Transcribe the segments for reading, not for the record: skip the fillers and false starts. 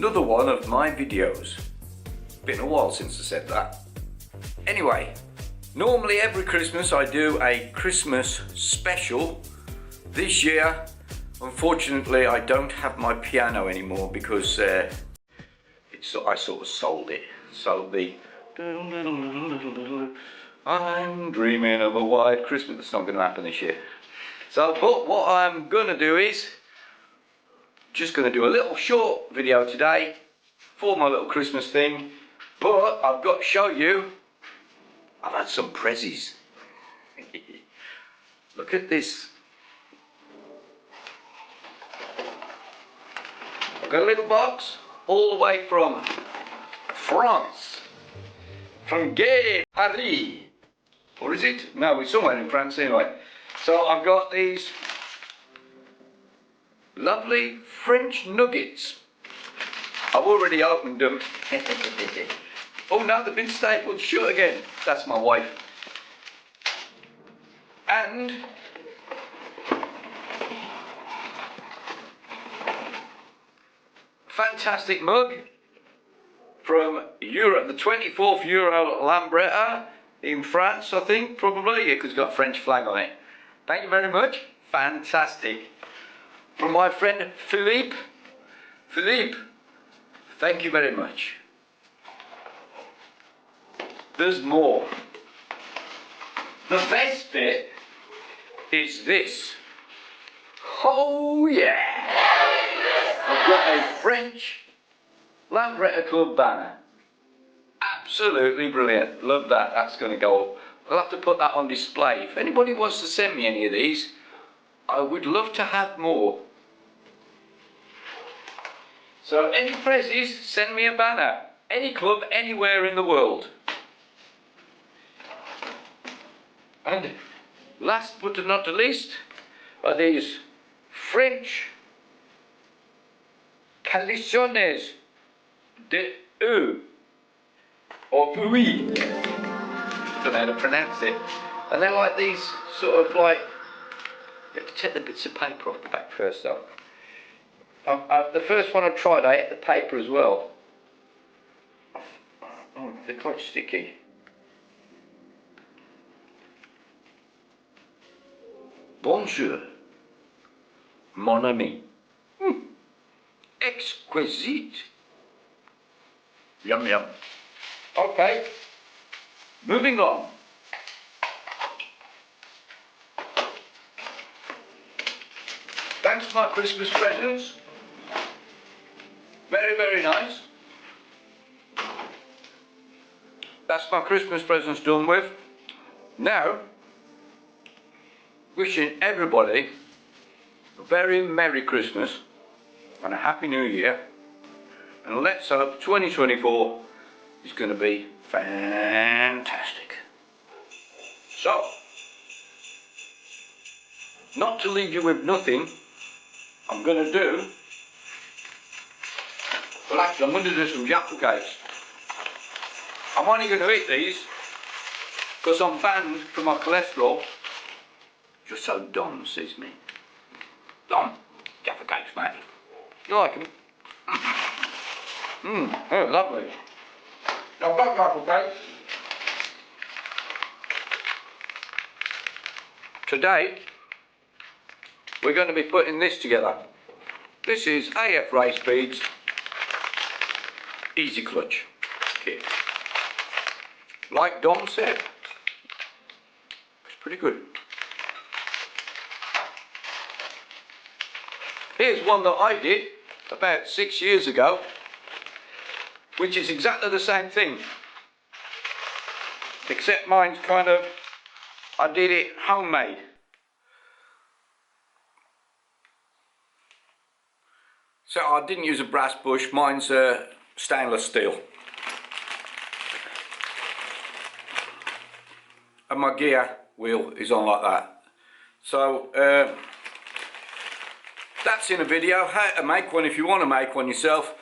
another one of my videos. Been a while since I said that. Anyway, normally every Christmas I do a Christmas special. This year, unfortunately, I don't have my piano anymore because I sort of sold it. Sold the I'm dreaming of a white Christmas. That's not going to happen this year. So, but what I'm going to do is just going to do a little short video today for my little Christmas thing. But I've got to show you, I've had some prezzies. Look at this. I've got a little box all the way from France. From Gay Paris. Or is it? No, it's somewhere in France anyway. So I've got these lovely French nuggets. I've already opened them. Oh no, they've been stapled shut again. That's my wife. And fantastic mug from Europe, the 24th Euro Lambretta in France, I think, probably, because it's got a French flag on it. Thank you very much. Fantastic. From my friend Philippe. Philippe, thank you very much. There's more. The best bit is this. Oh yeah! I've got a French Lambretta Club banner. Absolutely brilliant. Love that. That's going to go up. I'll have to put that on display. If anybody wants to send me any of these, I would love to have more. So any prezzies, send me a banner. Any club, anywhere in the world. And last but not the least are these French Calissones de E or Puy. Don't know how to pronounce it. And they're like these sort of like, you have to take the bits of paper off the back first though. The first one I tried, I ate the paper as well. Oh, they're quite sticky. Bonjour, mon ami. Exquisite. Yum yum. Okay, moving on. Thanks for my Christmas presents. Very, very nice. That's my Christmas presents done with. Now, wishing everybody a very Merry Christmas and a Happy New Year. And let's hope 2024 is going to be fantastic. So, not to leave you with nothing, I'm going to do, well actually I'm going to do some jaffa cakes. I'm only going to eat these because I'm banned for my cholesterol. You're so dumb, says me. Dumb. Jaffa cakes, mate. You like them? Oh, lovely. Now I've got jaffa cakes. Today, we're going to be putting this together. This is AF Race Beads Easy Clutch kit. Like Dom said, it's pretty good. Here's one that I did about 6 years ago, which is exactly the same thing, except mine's kind of, I did it homemade. So I didn't use a brass bush, mine's stainless steel. And my gear wheel is on like that. So that's in a video, how to make one if you want to make one yourself.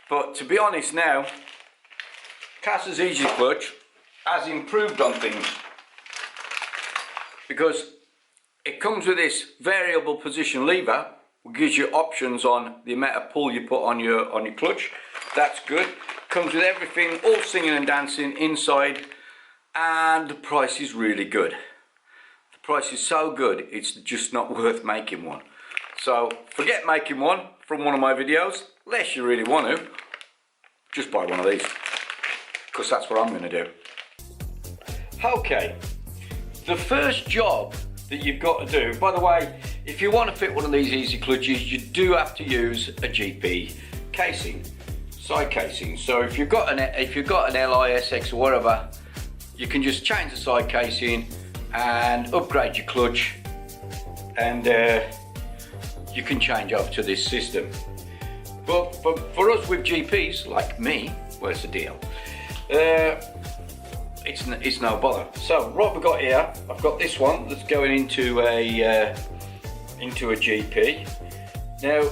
But to be honest now, Cass's Easy Clutch has improved on things, because it comes with this variable position lever, which gives you options on the amount of pull you put on your clutch. That's good. Comes with everything, all singing and dancing inside, and the price is really good. The price is so good, it's just not worth making one. So forget making one from one of my videos, unless you really want to. Just buy one of these, because that's what I'm going to do. Okay, the first job that you've got to do, by the way, if you want to fit one of these easy clutches, you do have to use a GP casing, side casing. So if you've got an LISX or whatever, you can just change the side casing and upgrade your clutch, and you can change over to this system. But for us with GPs like me, where's the deal? It's no bother. So what we've got here, I've got this one that's going into a GP. Now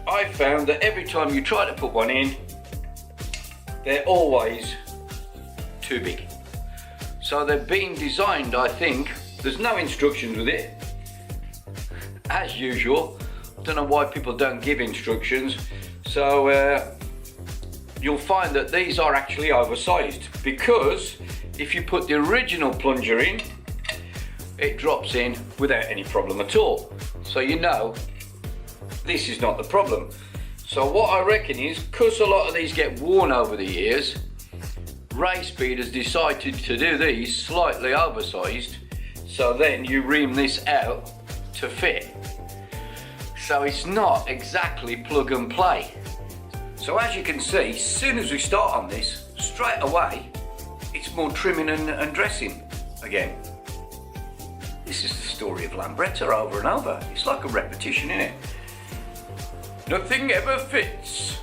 I found that every time you try to put one in, they're always too big. So they're being designed, I think, there's no instructions with it, as usual. Don't know why people don't give instructions. So you'll find that these are actually oversized, because if you put the original plunger in, it drops in without any problem at all. So you know this is not the problem. So what I reckon is, because a lot of these get worn over the years, Race Speed has decided to do these slightly oversized, so then you ream this out to fit. So it's not exactly plug and play. So as you can see, as soon as we start on this, straight away, it's more trimming and dressing again. This is the story of Lambretta over and over. It's like a repetition, isn't it? Nothing ever fits.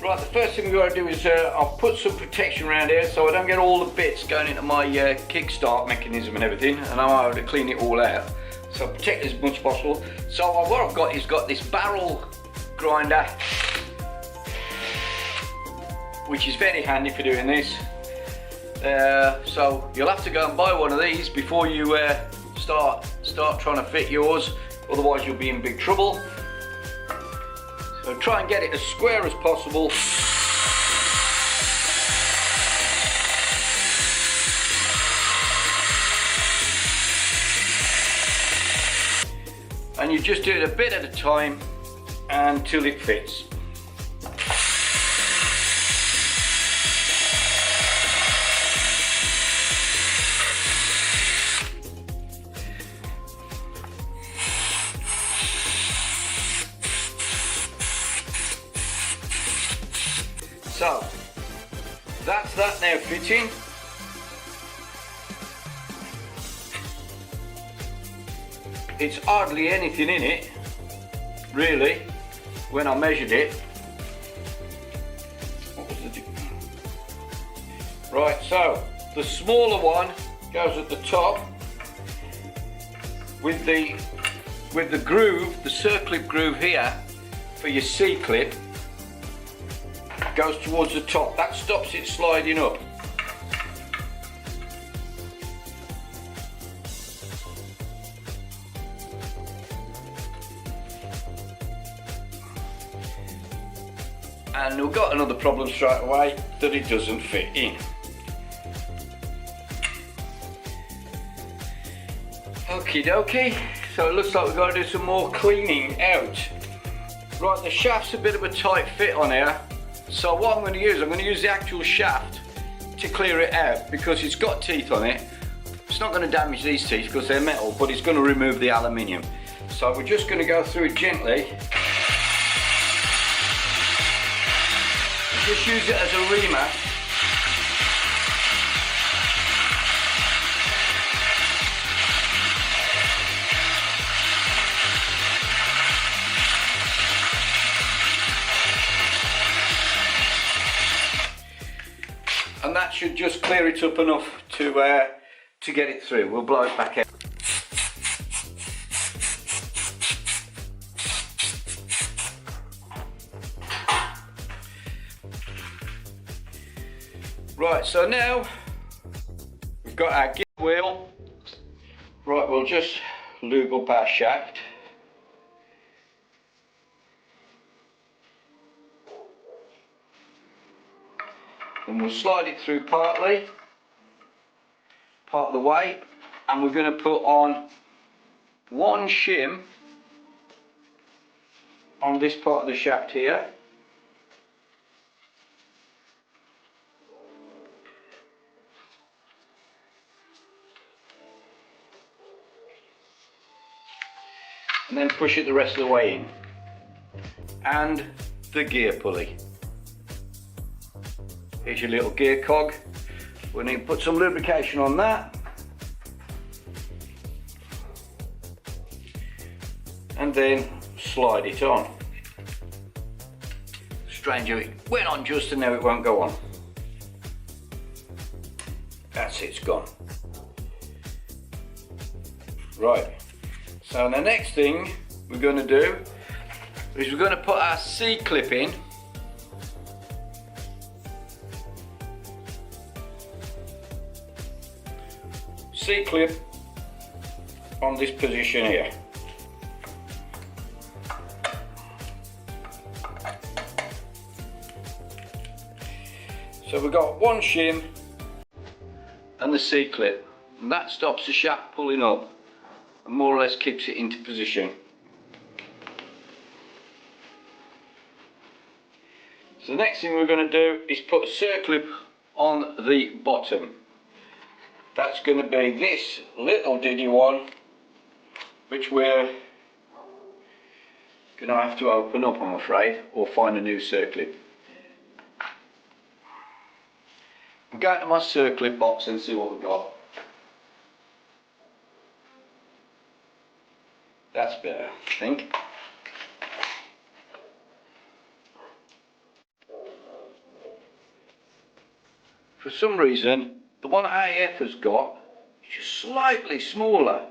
Right, the first thing we've got to do is I'll put some protection around here so I don't get all the bits going into my kickstart mechanism and everything, and I'm able to clean it all out. So protect as much as possible. So what I've got is this barrel grinder, which is very handy for doing this. So you'll have to go and buy one of these before you start trying to fit yours, otherwise you'll be in big trouble. So try and get it as square as possible. And you just do it a bit at a time until it fits. So, that's that now fitting. It's hardly anything in it, really, when I measured it. What was the right, so the smaller one goes at the top with the groove, the circlip groove here for your C-clip. Goes towards the top. That stops it sliding up. And we've got another problem straight away, that it doesn't fit in. Okie dokie, so it looks like we've got to do some more cleaning out. Right, the shaft's a bit of a tight fit on here. So what I'm going to use the actual shaft to clear it out, because it's got teeth on it. It's not going to damage these teeth because they're metal, but it's going to remove the aluminium. So we're just going to go through it gently. Just use it as a reamer. And that should just clear it up enough to get it through. We'll blow it back out. Right, so now we've got our gear wheel. Right, we'll just lube up our shaft. and we'll slide it through part of the way, and we're going to put on one shim on this part of the shaft here. And then push it the rest of the way in. And the gear pulley. Here's your little gear cog. We need to put some lubrication on that. And then slide it on. Strange how it went on just and now it won't go on. That's it, it's gone. Right. So the next thing we're going to do is we're going to put our C-clip in. C-clip on this position here. So we've got one shim and the C-clip, and that stops the shaft pulling up and more or less keeps it into position. So the next thing we're going to do is put a circlip on the bottom. That's going to be this little diddy one, which we're going to have to open up, I'm afraid, or find a new circlip. I'll go to my circlip box and see what we've got. That's better, I think. For some reason, the one AF has got is just slightly smaller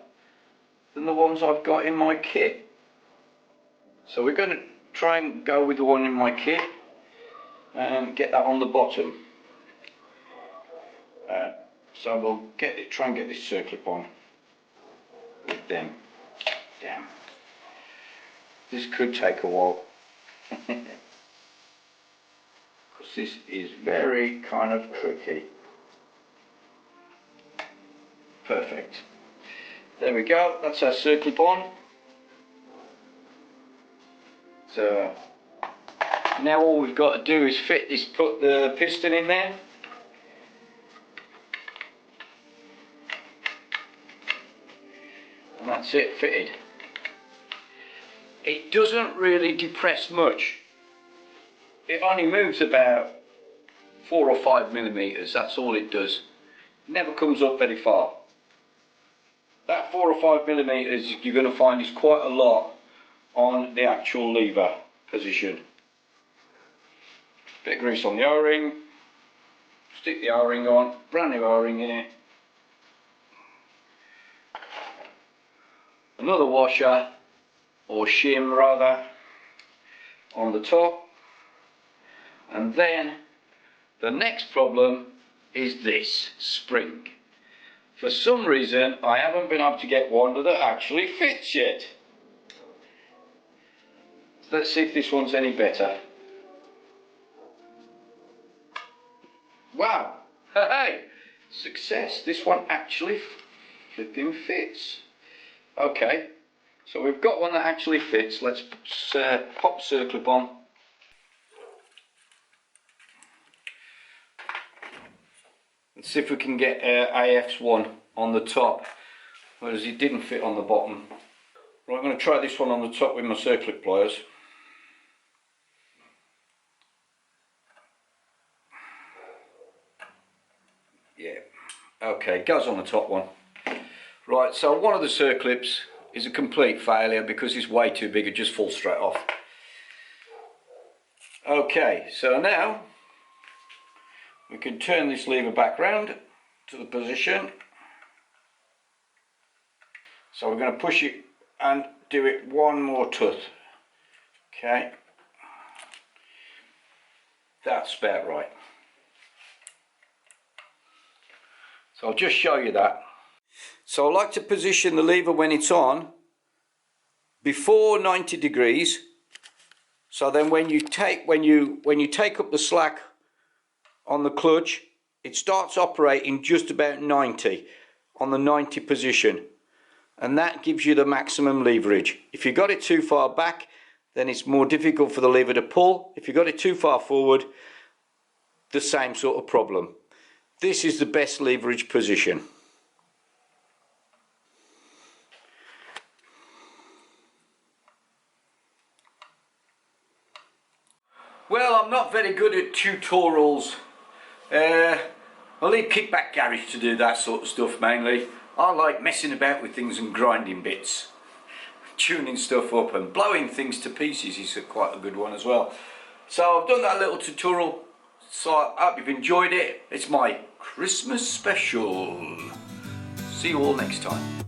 than the ones I've got in my kit. So we're going to try and go with the one in my kit and get that on the bottom. So we'll try and get this circlip on with them. Damn. This could take a while. Because this is very kind of tricky. Perfect. There we go, that's our circlip on. So now all we've got to do is put the piston in there. And that's it, fitted. It doesn't really depress much. It only moves about 4 or 5 millimeters, that's all it does. Never comes up very far. That 4 or 5 millimeters you're going to find is quite a lot on the actual lever position. Bit of grease on the O-ring, stick the O-ring on, brand new O-ring here. Another washer, or shim rather, on the top. And then the next problem is this spring. For some reason I haven't been able to get one that actually fits yet. Let's see if this one's any better. Wow, hey, success, this one actually flipping fits. Okay, so we've got one that actually fits. Let's pop circlip on. Let's see if we can get AF's one on the top, whereas it didn't fit on the bottom. Right, I'm going to try this one on the top with my circlip pliers. Yeah, okay, goes on the top one. Right, so one of the circlips is a complete failure because it's way too big, it just falls straight off. Okay, so now we can turn this lever back round to the position. So we're going to push it and do it one more tooth. Okay, that's about right. So I'll just show you that. So I like to position the lever when it's on before 90 degrees. So then when you take up the slack on the clutch, it starts operating just about 90, on the 90 position, and that gives you the maximum leverage. If you got it too far back, then it's more difficult for the lever to pull. If you got it too far forward, the same sort of problem. This is the best leverage position. Well, I'm not very good at tutorials. I leave Kickback Garage to do that sort of stuff mainly. I like messing about with things and grinding bits. Tuning stuff up and blowing things to pieces is quite a good one as well. So I've done that little tutorial, so I hope you've enjoyed it. It's my Christmas special. See you all next time.